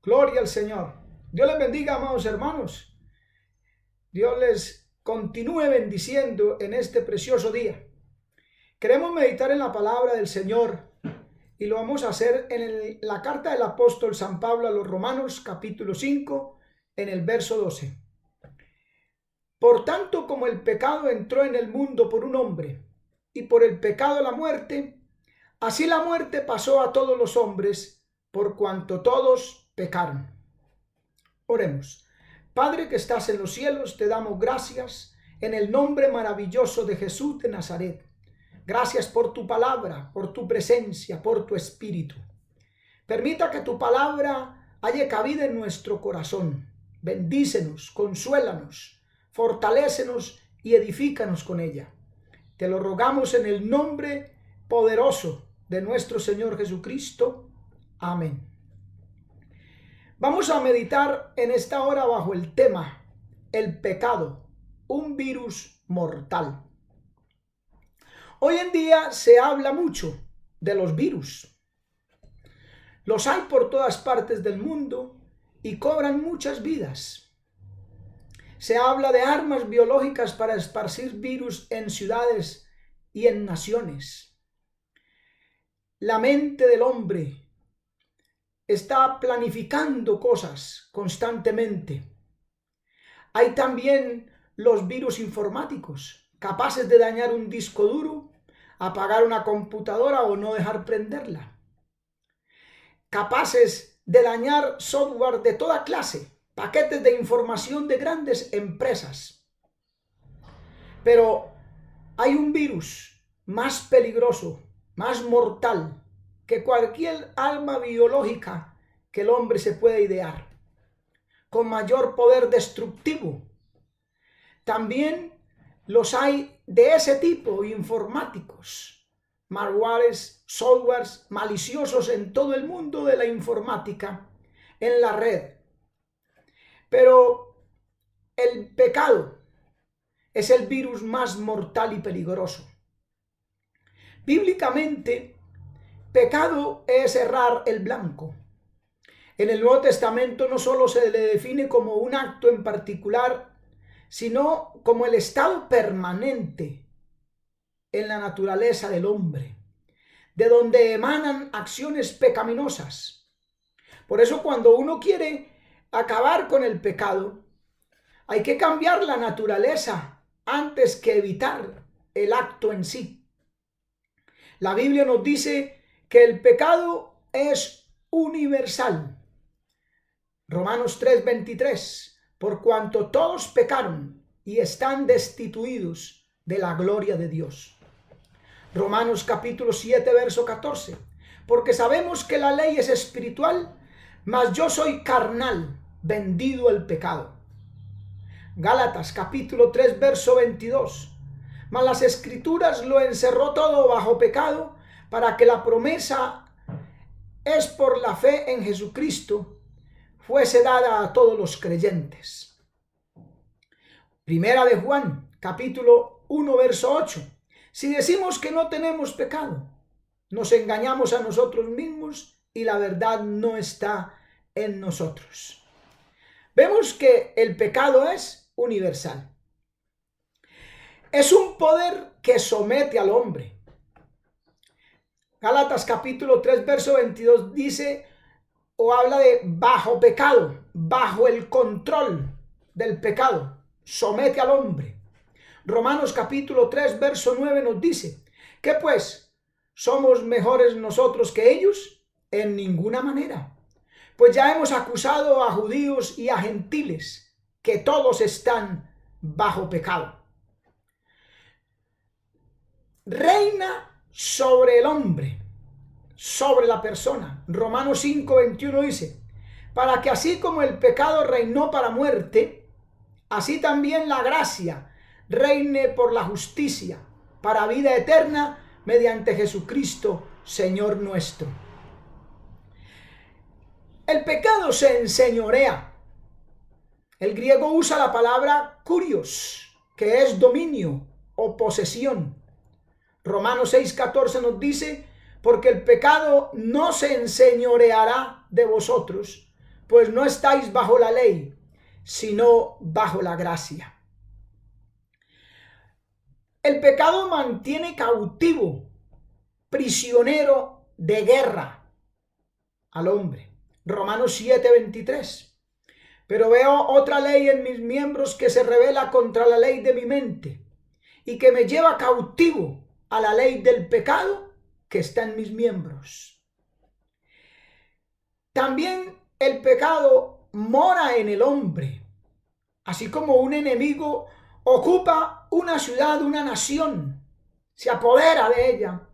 Gloria al Señor. Dios les bendiga, amados hermanos. Dios les continúe bendiciendo en este precioso día. Queremos meditar en la palabra del Señor y lo vamos a hacer en la carta del apóstol San Pablo a los Romanos, capítulo 5, en el verso 12. Por tanto, como el pecado entró en el mundo por un hombre, y por el pecado la muerte, así la muerte pasó a todos los hombres, por cuanto todos pecaron. Oremos. Padre que estás en los cielos, te damos gracias en el nombre maravilloso de Jesús de Nazaret. Gracias por tu palabra, por tu presencia, por tu espíritu. Permita que tu palabra haya cabida en nuestro corazón. Bendícenos, consuélanos, fortalécenos y edifícanos con ella. Te lo rogamos en el nombre poderoso de nuestro Señor Jesucristo. Amén. Vamos a meditar en esta hora bajo el tema el pecado, un virus mortal. Hoy en día se habla mucho de los virus. Los hay por todas partes del mundo y cobran muchas vidas. Se habla de armas biológicas para esparcir virus en ciudades y en naciones. La mente del hombre está planificando cosas constantemente. Hay también los virus informáticos, capaces de dañar un disco duro, apagar una computadora o no dejar prenderla. Capaces de dañar software de toda clase, paquetes de información de grandes empresas. Pero hay un virus más peligroso, más mortal, que cualquier arma biológica que el hombre se pueda idear, con mayor poder destructivo. También los hay de ese tipo, informáticos, malwares, softwares maliciosos en todo el mundo de la informática, en la red. Pero el pecado es el virus más mortal y peligroso. Bíblicamente, pecado es errar el blanco. En el Nuevo Testamento no solo se le define como un acto en particular, sino como el estado permanente en la naturaleza del hombre, de donde emanan acciones pecaminosas. Por eso cuando uno quiere acabar con el pecado, hay que cambiar la naturaleza antes que evitar el acto en sí. La Biblia nos dice que el pecado es universal. Romanos 3:23, por cuanto todos pecaron y están destituidos de la gloria de Dios. Romanos capítulo 7, verso 14, porque sabemos que la ley es espiritual, mas yo soy carnal, vendido al pecado. Gálatas capítulo 3, verso 22, mas las escrituras lo encerró todo bajo pecado, para que la promesa es por la fe en Jesucristo fuese dada a todos los creyentes. Primera de Juan, capítulo 1, verso 8. Si decimos que no tenemos pecado, nos engañamos a nosotros mismos y la verdad no está en nosotros. Vemos que el pecado es universal. Es un poder que somete al hombre. Gálatas capítulo 3, verso 22 dice o habla de bajo pecado, bajo el control del pecado, somete al hombre. Romanos capítulo 3, verso 9 nos dice, ¿qué pues? ¿Somos mejores nosotros que ellos? En ninguna manera. Pues ya hemos acusado a judíos y a gentiles, que todos están bajo pecado. Reina sobre el hombre, sobre la persona. Romanos 5:21 dice, para que así como el pecado reinó para muerte, así también la gracia reine por la justicia, para vida eterna, mediante Jesucristo, Señor nuestro. El pecado se enseñorea. El griego usa la palabra kurios, que es dominio o posesión. Romanos 6:14 nos dice, porque el pecado no se enseñoreará de vosotros, pues no estáis bajo la ley, sino bajo la gracia. El pecado mantiene cautivo, prisionero de guerra al hombre. Romanos 7:23. Pero veo otra ley en mis miembros que se rebela contra la ley de mi mente y que me lleva cautivo a la ley del pecado que está en mis miembros. También el pecado mora en el hombre, así como un enemigo ocupa una ciudad, una nación, se apodera de ella.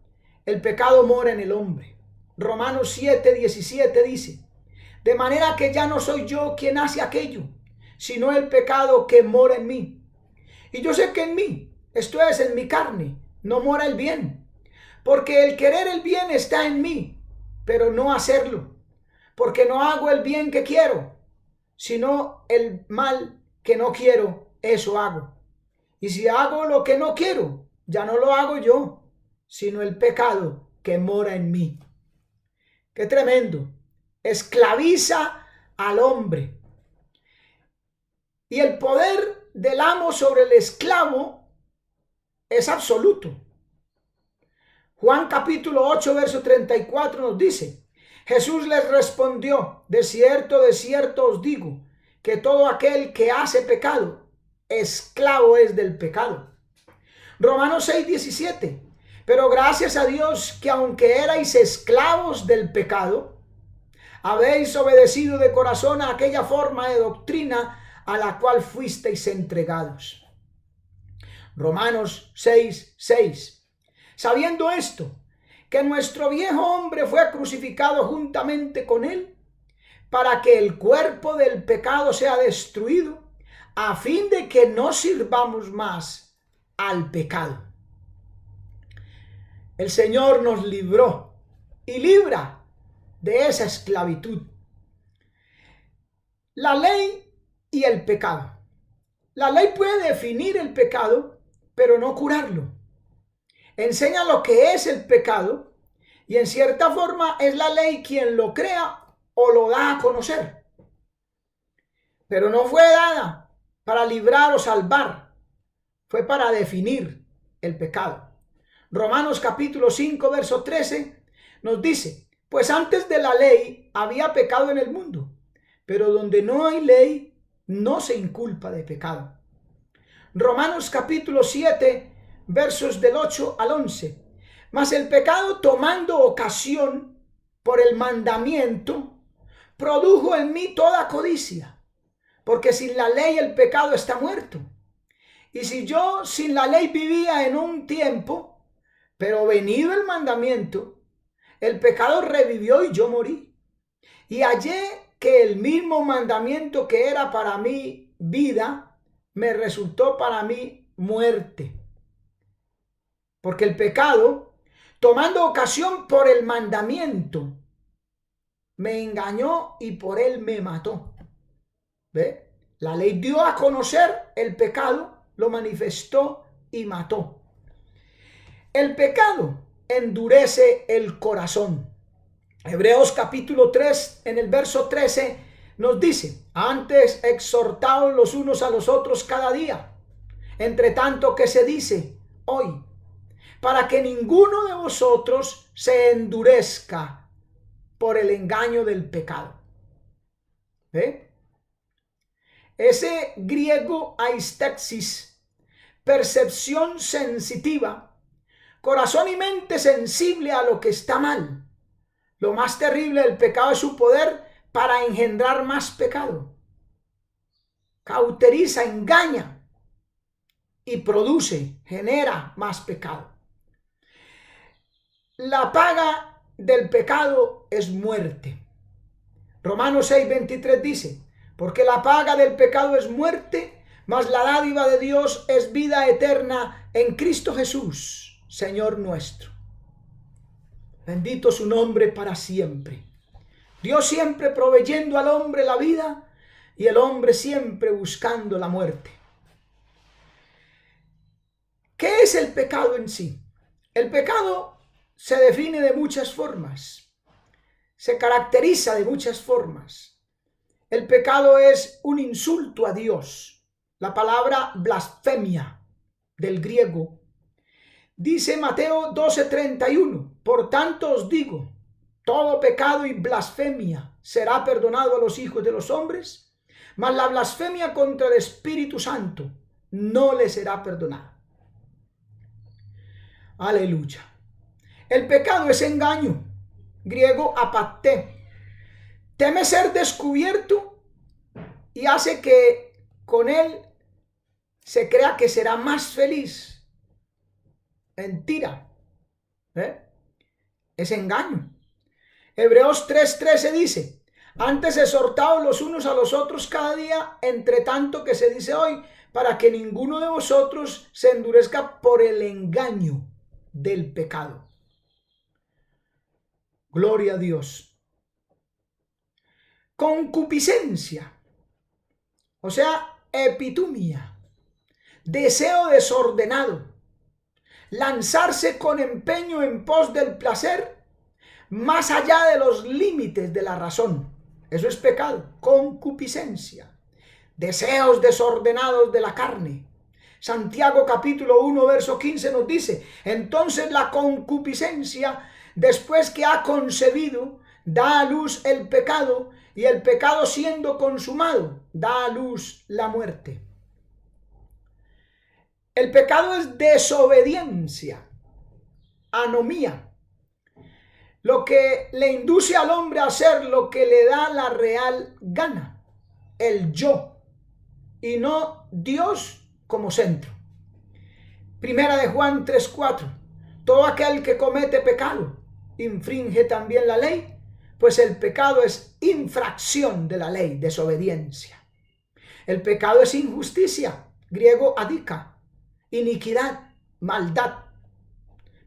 El pecado mora en el hombre. Romanos 7:17 dice: de manera que ya no soy yo quien hace aquello, sino el pecado que mora en mí. Y yo sé que en mí, esto es, en mi carne, no mora el bien, porque el querer el bien está en mí, pero no hacerlo, porque no hago el bien que quiero, sino el mal que no quiero, eso hago. Y si hago lo que no quiero, ya no lo hago yo, sino el pecado que mora en mí. ¡Qué tremendo! Esclaviza al hombre. Y el poder del amo sobre el esclavo es absoluto. Juan capítulo 8, verso 34 nos dice: Jesús les respondió: de cierto os digo, que todo aquel que hace pecado, esclavo es del pecado. Romanos 6:17. Pero gracias a Dios que aunque erais esclavos del pecado, habéis obedecido de corazón a aquella forma de doctrina a la cual fuisteis entregados. Romanos 6:6. Sabiendo esto, que nuestro viejo hombre fue crucificado juntamente con él, para que el cuerpo del pecado sea destruido, a fin de que no sirvamos más al pecado. El Señor nos libró y libra de esa esclavitud. La ley y el pecado. La ley puede definir el pecado, pero no curarlo. Enseña lo que es el pecado y en cierta forma es la ley quien lo crea o lo da a conocer. Pero no fue dada para librar o salvar, fue para definir el pecado. Romanos capítulo 5, verso 13 nos dice: pues antes de la ley había pecado en el mundo, pero donde no hay ley no se inculpa de pecado. Romanos capítulo 7, versos del 8 al 11. Mas el pecado, tomando ocasión por el mandamiento, produjo en mí toda codicia, porque sin la ley el pecado está muerto. Y si yo sin la ley vivía en un tiempo, pero venido el mandamiento, el pecado revivió y yo morí. Y hallé que el mismo mandamiento que era para mí vida, me resultó para mí muerte. Porque el pecado, tomando ocasión por el mandamiento, me engañó y por él me mató. ¿Ve? La ley dio a conocer el pecado, lo manifestó y mató. El pecado endurece el corazón. Hebreos capítulo 3, en el verso 13, nos dice: antes exhortaos los unos a los otros cada día, entre tanto que se dice hoy, para que ninguno de vosotros se endurezca por el engaño del pecado. ¿Ve? Ese griego aistexis, percepción sensitiva, corazón y mente sensible a lo que está mal. Lo más terrible del pecado es su poder para engendrar más pecado. Cauteriza, engaña y produce, genera más pecado. La paga del pecado es muerte. Romanos 6:23 dice: porque la paga del pecado es muerte, mas la dádiva de Dios es vida eterna en Cristo Jesús, Señor nuestro. Bendito su nombre para siempre. Dios siempre proveyendo al hombre la vida y el hombre siempre buscando la muerte. ¿Qué es el pecado en sí? El pecado se define de muchas formas, se caracteriza de muchas formas. El pecado es un insulto a Dios. La palabra blasfemia del griego. Dice Mateo 12:31, por tanto os digo, todo pecado y blasfemia será perdonado a los hijos de los hombres, mas la blasfemia contra el Espíritu Santo no le será perdonada. Aleluya. El pecado es engaño, griego apate. Teme ser descubierto y hace que con él se crea que será más feliz. Mentira. Es engaño. Hebreos 3:13 dice, antes exhortaos los unos a los otros cada día, entre tanto que se dice hoy, para que ninguno de vosotros se endurezca por el engaño del pecado. Gloria a Dios. Concupiscencia, o sea, epitumia, deseo desordenado, lanzarse con empeño en pos del placer, más allá de los límites de la razón. Eso es pecado, concupiscencia, deseos desordenados de la carne. Santiago capítulo 1 verso 15 nos dice, entonces la concupiscencia, después que ha concebido, da a luz el pecado, y el pecado siendo consumado, da a luz la muerte. El pecado es desobediencia, anomía, lo que le induce al hombre a hacer lo que le da la real gana, el yo, y no Dios como centro. Primera de Juan 3:4, todo aquel que comete pecado infringe también la ley, pues el pecado es infracción de la ley, desobediencia. El pecado es injusticia, griego adica, iniquidad, maldad.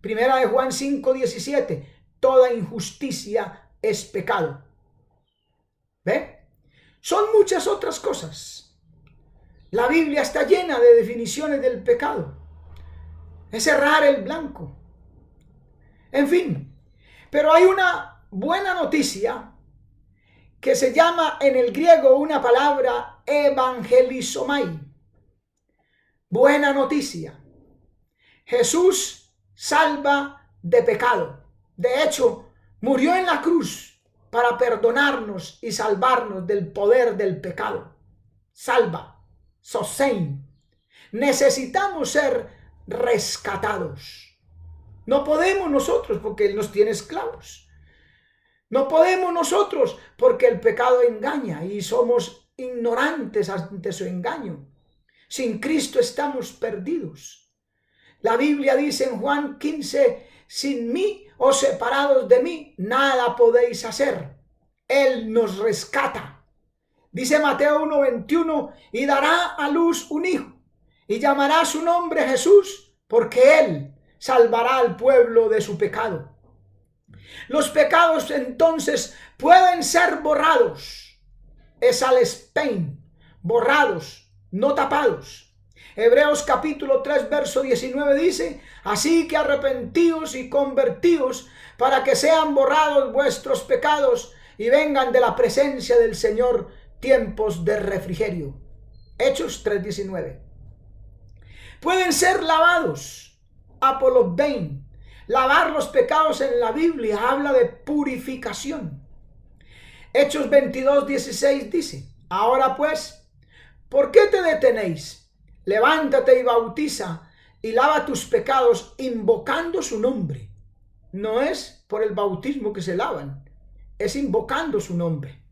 Primera de Juan 5:17, toda injusticia es pecado. ¿Ve? Son muchas otras cosas. La Biblia está llena de definiciones del pecado. Es errar el blanco. En fin, pero hay una buena noticia que se llama en el griego una palabra evangelizomai. Buena noticia. Jesús salva de pecado. De hecho, murió en la cruz para perdonarnos y salvarnos del poder del pecado. Salva, sosein. Necesitamos ser rescatados. No podemos nosotros porque Él nos tiene esclavos. No podemos nosotros porque el pecado engaña y somos ignorantes ante su engaño. Sin Cristo estamos perdidos. La Biblia dice en Juan 15, sin mí o separados de mí, nada podéis hacer. Él nos rescata. Dice Mateo 1:21, y dará a luz un hijo, y llamará su nombre Jesús, porque Él salvará al pueblo de su pecado. Los pecados entonces pueden ser borrados. Es al Spain, borrados, no tapados. Hebreos capítulo 3 verso 19 dice, así que arrepentíos y convertíos para que sean borrados vuestros pecados y vengan de la presencia del Señor tiempos de refrigerio. Hechos 3:19. Pueden ser lavados. Apollos 20. Lavar los pecados en la Biblia habla de purificación. Hechos 22:16 dice, ahora pues, ¿por qué te detenéis? Levántate y bautiza y lava tus pecados invocando su nombre. No es por el bautismo que se lavan, es invocando su nombre.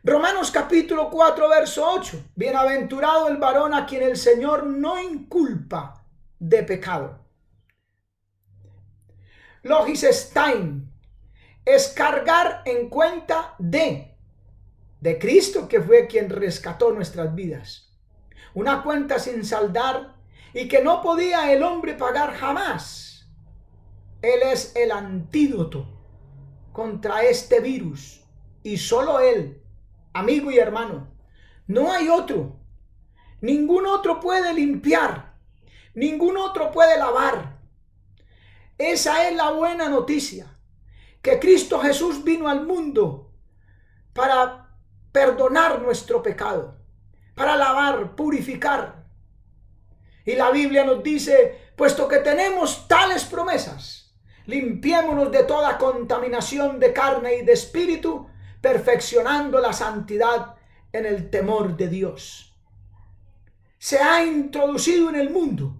Romanos capítulo 4 verso 8, bienaventurado el varón a quien el Señor no inculpa de pecado. Logisestein es cargar en cuenta de Cristo, que fue quien rescató nuestras vidas. Una cuenta sin saldar y que no podía el hombre pagar jamás. Él es el antídoto contra este virus y solo Él, amigo y hermano. No hay otro. Ningún otro puede limpiar. Ningún otro puede lavar. Esa es la buena noticia, que Cristo Jesús vino al mundo para perdonar nuestro pecado, para lavar, purificar. Y la Biblia nos dice, puesto que tenemos tales promesas, limpiémonos de toda contaminación de carne y de espíritu, perfeccionando la santidad en el temor de Dios. Se ha introducido en el mundo,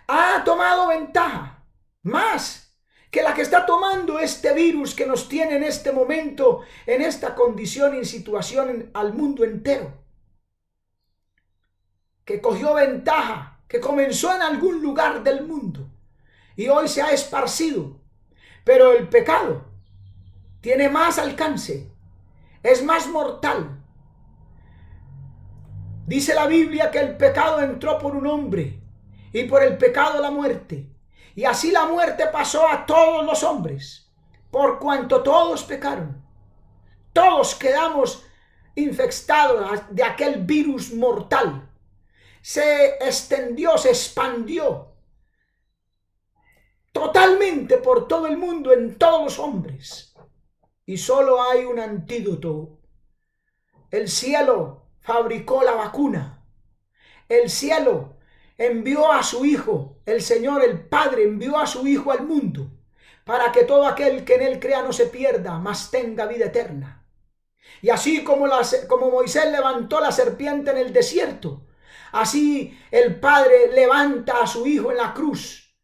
ha tomado ventaja, más que la que está tomando este virus que nos tiene en este momento, en esta condición y situación al mundo entero, que cogió ventaja, que comenzó en algún lugar del mundo y hoy se ha esparcido. Pero el pecado tiene más alcance, es más mortal. Dice la Biblia que el pecado entró por un hombre y por el pecado la muerte. Y así la muerte pasó a todos los hombres, por cuanto todos pecaron. Todos quedamos infectados de aquel virus mortal. Se extendió, se expandió totalmente por todo el mundo, en todos los hombres. Y solo hay un antídoto. El cielo fabricó la vacuna. El cielo envió a su Hijo, el Señor, el Padre, envió a su Hijo al mundo para que todo aquel que en él crea no se pierda, mas tenga vida eterna. Y así como Moisés levantó la serpiente en el desierto, así el Padre levanta a su Hijo en la cruz,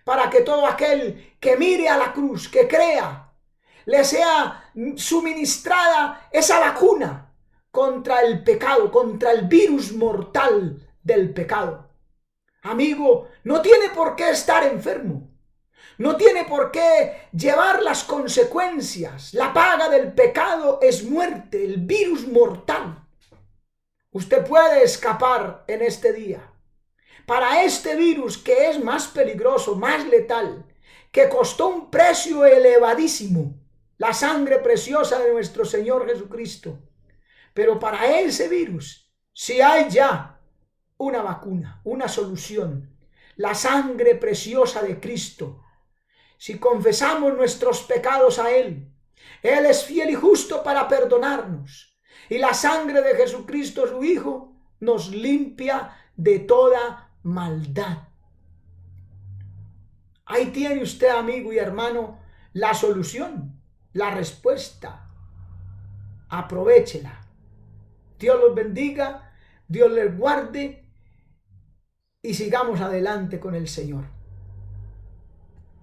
para que todo aquel que mire a la cruz, que crea, le sea suministrada esa vacuna contra el pecado, contra el virus mortal del pecado. Amigo, no tiene por qué estar enfermo. No tiene por qué llevar las consecuencias. La paga del pecado es muerte, el virus mortal. Usted puede escapar en este día. Para este virus que es más peligroso, más letal, que costó un precio elevadísimo, la sangre preciosa de nuestro Señor Jesucristo. Pero para ese virus, si hay ya una vacuna, una solución, la sangre preciosa de Cristo. Si confesamos nuestros pecados a Él, Él es fiel y justo para perdonarnos. Y la sangre de Jesucristo, su Hijo, nos limpia de toda maldad. Ahí tiene usted, amigo y hermano, la solución, la respuesta. Aprovéchela. Dios los bendiga, Dios les guarde y sigamos adelante con el Señor.